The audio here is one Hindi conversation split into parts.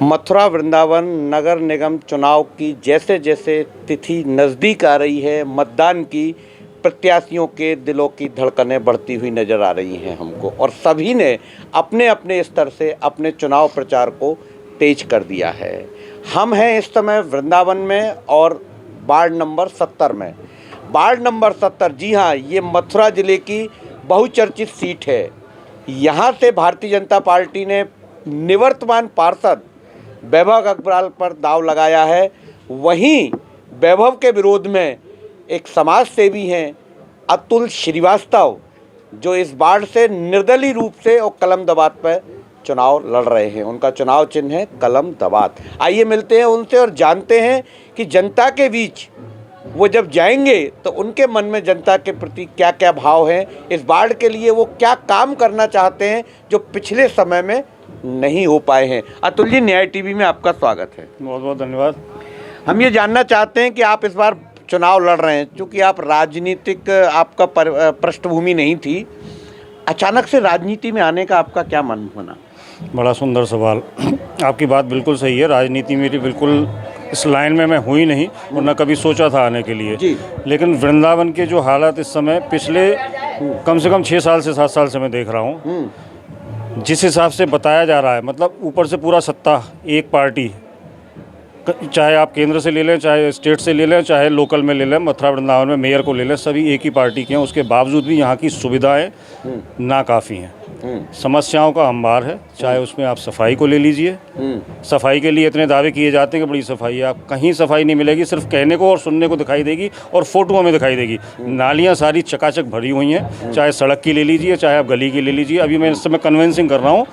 मथुरा वृंदावन नगर निगम चुनाव की जैसे जैसे तिथि नज़दीक आ रही है, मतदान की प्रत्याशियों के दिलों की धड़कनें बढ़ती हुई नज़र आ रही हैं हमको, और सभी ने अपने अपने स्तर से अपने चुनाव प्रचार को तेज कर दिया है। हम हैं इस समय वृंदावन में और वार्ड नंबर 70 में। वार्ड नंबर 70, जी हाँ, ये मथुरा ज़िले की बहुचर्चित सीट है। यहाँ से भारतीय जनता पार्टी ने निवर्तमान पार्षद वैभव अग्रवाल पर दांव लगाया है। वहीं वैभव के विरोध में एक समाज सेवी हैं अतुल श्रीवास्तव, जो इस वार्ड से निर्दलीय रूप से और कलम दबात पर चुनाव लड़ रहे हैं। उनका चुनाव चिन्ह है कलम दबात। आइए मिलते हैं उनसे और जानते हैं कि जनता के बीच वो जब जाएंगे तो उनके मन में जनता के प्रति क्या क्या भाव हैं, इस वार्ड के लिए वो क्या काम करना चाहते हैं जो पिछले समय में नहीं हो पाए हैं। अतुल जी, न्याय टीवी में आपका स्वागत है। बहुत बहुत धन्यवाद। हम ये जानना चाहते हैं कि आप इस बार चुनाव लड़ रहे हैं, क्योंकि आप राजनीतिक आपका पृष्ठभूमि नहीं थी, अचानक से राजनीति में आने का आपका क्या मन बना? बड़ा सुंदर सवाल। आपकी बात बिल्कुल सही है। राजनीति मेरी बिल्कुल इस लाइन में मैं हुई नहीं और न कभी सोचा था आने के लिए जी। लेकिन वृंदावन के जो हालात इस समय पिछले कम से कम 6 साल से 7 साल से मैं देख रहा हूँ, जिस हिसाब से बताया जा रहा है, मतलब ऊपर से पूरा सत्ता एक पार्टी, चाहे आप केंद्र से ले लें, चाहे स्टेट से ले लें, चाहे लोकल में ले लें, मथुरा वृंदावन में मेयर को ले लें, सभी एक ही पार्टी के हैं। उसके बावजूद भी यहाँ की सुविधाएं नाकाफ़ी हैं। समस्याओं का अंबार है। चाहे उसमें आप सफाई को ले लीजिए, सफाई के लिए इतने दावे किए जाते हैं कि बड़ी सफाई है, आप कहीं सफाई नहीं मिलेगी, सिर्फ कहने को और सुनने को दिखाई देगी और फोटोओं में दिखाई देगी। नालियाँ सारी चकाचक भरी हुई हैं, चाहे सड़क की ले लीजिए, चाहे आप गली की ले लीजिए। अभी मैं इस समय कन्विंसिंग कर रहा हूँ,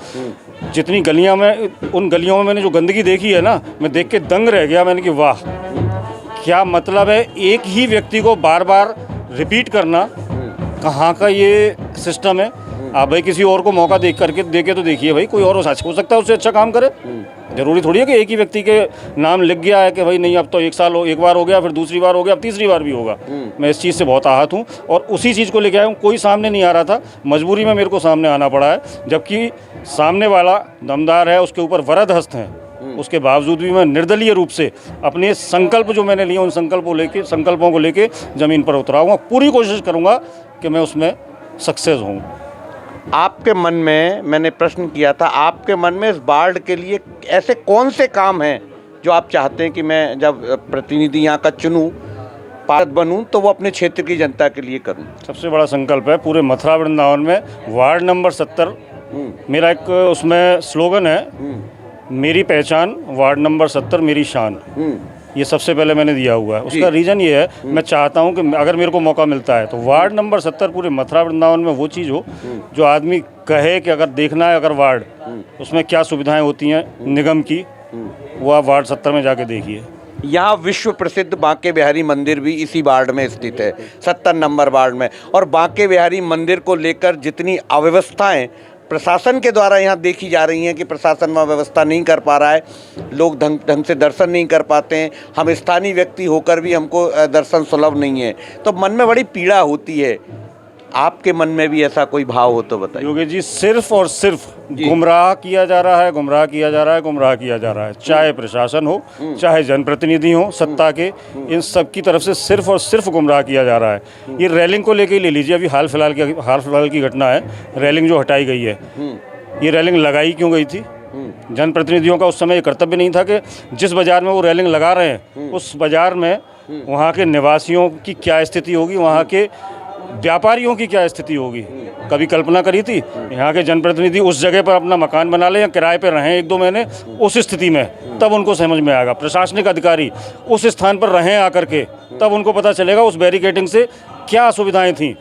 जितनी गलियाँ में, उन गलियों में मैंने जो गंदगी देखी है ना, मैं देख के दंग रह गया। मैंने कि वाह, क्या मतलब है एक ही व्यक्ति को बार बार रिपीट करना, कहाँ का ये सिस्टम है। आप भाई किसी और को मौका देके तो देखिए भाई, कोई और हो सकता है उससे अच्छा काम करे। जरूरी थोड़ी है कि एक ही व्यक्ति के नाम लिख गया है कि भाई नहीं, अब तो एक बार हो गया, फिर दूसरी बार हो गया, अब तीसरी बार भी होगा। मैं इस चीज़ से बहुत आहत हूँ और उसी चीज़ को लेके आया हूँ। कोई सामने नहीं आ रहा था, मजबूरी में मेरे को सामने आना पड़ा है, जबकि सामने वाला दमदार है, उसके ऊपर वरद हस्त हैं। उसके बावजूद भी मैं निर्दलीय रूप से अपने संकल्प जो मैंने लिए, उन संकल्पों को लेके ज़मीन पर उतराऊँगा। पूरी कोशिश करूँगा कि मैं उसमें सक्सेस हूँ। आपके मन में, मैंने प्रश्न किया था, आपके मन में इस वार्ड के लिए ऐसे कौन से काम हैं जो आप चाहते हैं कि मैं जब प्रतिनिधि यहाँ का चुनूँ, पार्षद बनूँ, तो वो अपने क्षेत्र की जनता के लिए करूँ? सबसे बड़ा संकल्प है पूरे मथुरा वृंदावन में वार्ड नंबर 70। मेरा एक उसमें स्लोगन है, मेरी पहचान वार्ड नंबर 70 मेरी शान। ये सबसे पहले मैंने दिया हुआ है। उसका रीज़न ये है, मैं चाहता हूँ कि अगर मेरे को मौका मिलता है तो वार्ड नंबर 70 पूरे मथुरा वृंदावन में वो चीज़ हो जो आदमी कहे कि अगर देखना है अगर वार्ड, उसमें क्या सुविधाएं होती हैं निगम की, वो आप वार्ड 70 में जाके देखिए। यहाँ विश्व प्रसिद्ध बांके बिहारी मंदिर भी इसी वार्ड में स्थित है, 70 नंबर वार्ड में। और बांके बिहारी मंदिर को लेकर जितनी अव्यवस्थाएं प्रशासन के द्वारा यहाँ देखी जा रही हैं कि प्रशासन वहाँ व्यवस्था नहीं कर पा रहा है, लोग ढंग से दर्शन नहीं कर पाते हैं, हम स्थानीय व्यक्ति होकर भी हमको दर्शन सुलभ नहीं है, तो मन में बड़ी पीड़ा होती है। आपके मन में भी ऐसा कोई भाव हो तो बताइए। योगेश जी, सिर्फ और सिर्फ गुमराह किया जा रहा है, गुमराह किया जा रहा है, गुमराह किया जा रहा है। चाहे प्रशासन हो, चाहे जनप्रतिनिधि हो सत्ता के, इन सब की तरफ से सिर्फ और सिर्फ गुमराह किया जा रहा है। ये रैलिंग को लेके ही ले लीजिए, अभी हाल फिलहाल की घटना है, रैलिंग जो हटाई गई है। ये रैलिंग लगाई क्यों गई थी? जनप्रतिनिधियों का उस समय ये कर्तव्य नहीं था कि जिस बाजार में वो रैलिंग लगा रहे हैं, उस बाजार में वहाँ के निवासियों की क्या स्थिति होगी, वहाँ के व्यापारियों की क्या स्थिति होगी? कभी कल्पना करी थी यहाँ के जनप्रतिनिधि उस जगह पर अपना मकान बना लें या किराए पर रहें 1-2 महीने, उस स्थिति में तब उनको समझ में आएगा। प्रशासनिक अधिकारी उस स्थान पर रहें आकर के, तब उनको पता चलेगा उस बैरिकेडिंग से क्या असुविधाएं थीं।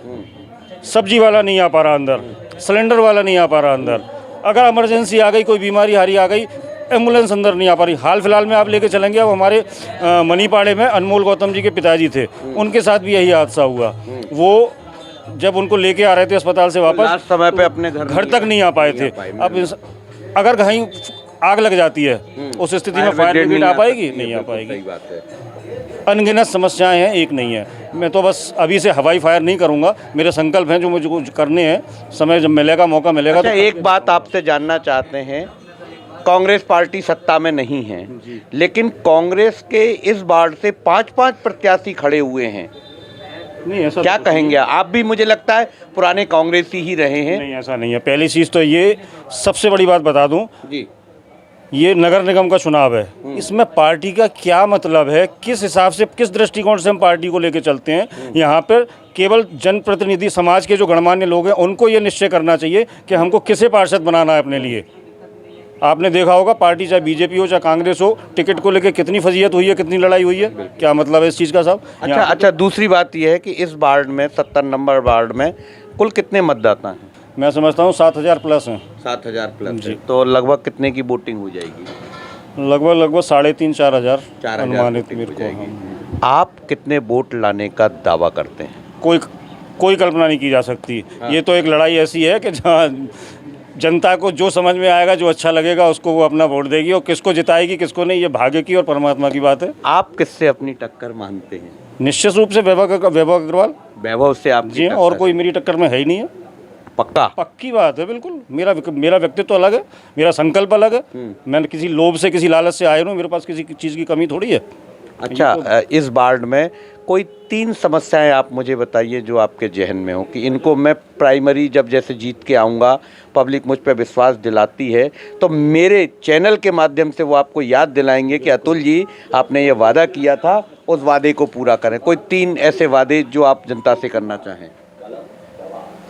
सब्जी वाला नहीं आ पा रहा अंदर, सिलेंडर वाला नहीं आ पा रहा अंदर, अगर इमरजेंसी आ गई, कोई बीमारी हारी आ गई, एम्बुलेंस अंदर नहीं आ पा रही। हाल फिलहाल में आप लेके चलेंगे, अब हमारे मनीपाड़े में अनमोल गौतम जी के पिताजी थे, उनके साथ भी यही हादसा हुआ। वो जब उनको लेके आ रहे थे अस्पताल से वापस, समय पे अपने घर तक नहीं आ पाए थे। अब अगर कहीं आग लग जाती है, उस स्थिति में फायर ब्रिगेड आ पाएगी? नहीं आ पाएगी। अनगिनत समस्याएं हैं, एक नहीं है। मैं तो बस अभी से हवाई फायर नहीं करूंगा, मेरे संकल्प हैं जो मुझे करने हैं। समय जब मिलेगा, मौका मिलेगा। अच्छा, एक बात आपसे जानना चाहते हैं कांग्रेस पार्टी सत्ता में नहीं है, लेकिन कांग्रेस के इस वार्ड से 5-5 प्रत्याशी खड़े हुए हैं। नहीं ऐसा क्या कहेंगे आप? भी मुझे लगता है पुराने कांग्रेसी ही रहे हैं। नहीं, ऐसा नहीं है। पहली चीज़ तो ये सबसे बड़ी बात बता दूं, जी, ये नगर निगम का चुनाव है, इसमें पार्टी का क्या मतलब है, किस हिसाब से, किस दृष्टिकोण से हम पार्टी को लेकर चलते हैं। यहाँ पर केवल जनप्रतिनिधि समाज के जो गणमान्य लोग हैं उनको ये निश्चय करना चाहिए कि हमको किसे पार्षद बनाना है अपने लिए। आपने देखा होगा पार्टी चाहे बीजेपी हो चाहे कांग्रेस हो, टिकट को लेकर कितनी फजीयत हुई है, कितनी लड़ाई हुई है। क्या मतलब है इस चीज़ का साहब? अच्छा, दूसरी बात यह है कि इस वार्ड में 70 नंबर वार्ड में कुल कितने मतदाता हैं? मैं समझता हूँ 7,000 प्लस हैं। 7,000 प्लस। तो लगभग कितने की वोटिंग हो जाएगी? लगभग 3,500-4,000 4,000 अनुमानित मेरे हो को। जाएगी। आप कितने वोट लाने का दावा करते हैं? कोई कल्पना नहीं की जा सकती। ये तो एक लड़ाई ऐसी है कि जहाँ जनता को जो समझ में आएगा, जो अच्छा लगेगा, उसको वो अपना वोट देगी, और किसको जिताएगी किसको नहीं, ये भाग्य की और परमात्मा की बात है। आप किससे अपनी टक्कर मानते हैं? निश्चित रूप से वैभव अग्रवाल। वैभव से आप? जी हाँ, और कोई मेरी टक्कर में है ही नहीं है। पक्का? पक्की बात है, बिल्कुल। मेरा व्यक्तित्व अलग है, मेरा संकल्प अलग है। मैंने किसी लोभ से, किसी लालच से आया हूँ, मेरे पास किसी चीज़ की कमी थोड़ी है। अच्छा, इस वार्ड में कोई 3 समस्याएं आप मुझे बताइए जो आपके जहन में हो कि इनको मैं प्राइमरी जब जैसे जीत के आऊँगा, पब्लिक मुझ पर विश्वास दिलाती है, तो मेरे चैनल के माध्यम से वो आपको याद दिलाएंगे कि अतुल जी आपने ये वादा किया था, उस वादे को पूरा करें। कोई 3 ऐसे वादे जो आप जनता से करना चाहें।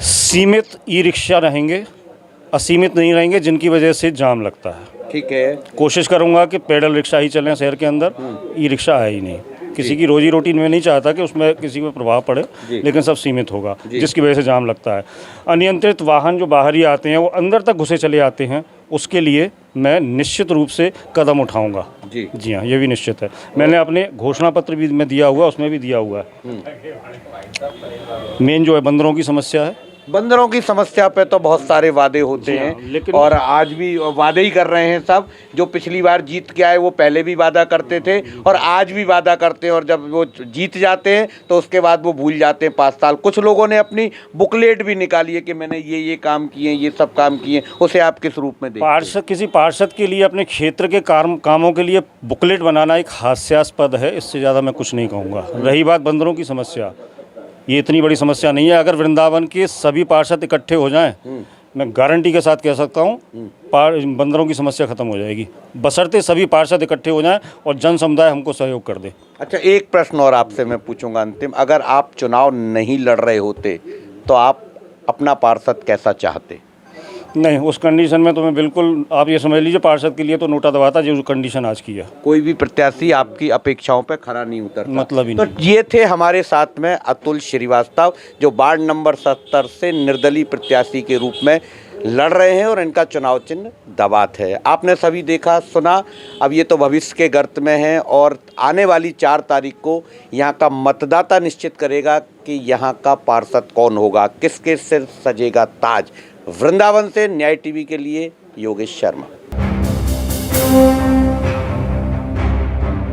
सीमित ई रिक्शा रहेंगे, असीमित नहीं रहेंगे, जिनकी वजह से जाम लगता है। ठीक है। कोशिश करूंगा कि पैडल रिक्शा ही चलें शहर के अंदर, ई रिक्शा है ही नहीं। किसी की रोजी रोटी में नहीं चाहता कि उसमें किसी को प्रभाव पड़े, लेकिन सब सीमित होगा, जिसकी वजह से जाम लगता है। अनियंत्रित वाहन जो बाहर ही आते हैं वो अंदर तक घुसे चले आते हैं, उसके लिए मैं निश्चित रूप से कदम उठाऊंगा। जी हाँ, ये भी निश्चित है। मैंने अपने घोषणा पत्र भी में दिया हुआ, उसमें भी दिया हुआ है। मेन जो है बंदरों की समस्या है। बंदरों की समस्या पे तो बहुत सारे वादे होते हैं, और आज भी वादे ही कर रहे हैं सब। जो पिछली बार जीत के आए वो पहले भी वादा करते थे और आज भी वादा करते हैं, और जब वो जीत जाते हैं तो उसके बाद वो भूल जाते हैं 5 साल। कुछ लोगों ने अपनी बुकलेट भी निकाली है कि मैंने ये काम किए, ये सब काम किए। उसे आप किस रूप में देखते हैं? किसी पार्षद के लिए अपने क्षेत्र के कामों के लिए बुकलेट बनाना एक हास्यास्पद है, इससे ज़्यादा मैं कुछ नहीं कहूँगा। रही बात बंदरों की समस्या, ये इतनी बड़ी समस्या नहीं है। अगर वृंदावन के सभी पार्षद इकट्ठे हो जाएं, मैं गारंटी के साथ कह सकता हूं, बंदरों की समस्या खत्म हो जाएगी, बशर्ते सभी पार्षद इकट्ठे हो जाएं और जन समुदाय हमको सहयोग कर दे। अच्छा, एक प्रश्न और आपसे मैं पूछूंगा अंतिम। अगर आप चुनाव नहीं लड़ रहे होते तो आप अपना पार्षद कैसा चाहते? नहीं, उस कंडीशन में तो मैं बिल्कुल, आप ये समझ लीजिए, पार्षद के लिए तो नोटा दबाता जो कंडीशन आज की है। कोई भी प्रत्याशी आपकी अपेक्षाओं पे खरा नहीं उतरता, मतलब ही नहीं। तो ये थे हमारे साथ में अतुल श्रीवास्तव, जो वार्ड नंबर 70 से निर्दलीय प्रत्याशी के रूप में लड़ रहे हैं, और इनका चुनाव चिन्ह दबात है। आपने सभी देखा सुना। अब ये तो भविष्य के गर्त में है, और आने वाली 4 तारीख को यहाँ का मतदाता निश्चित करेगा कि यहाँ का पार्षद कौन होगा, किसके सिर सजेगा ताज। वृंदावन से न्याय टीवी के लिए योगेश शर्मा।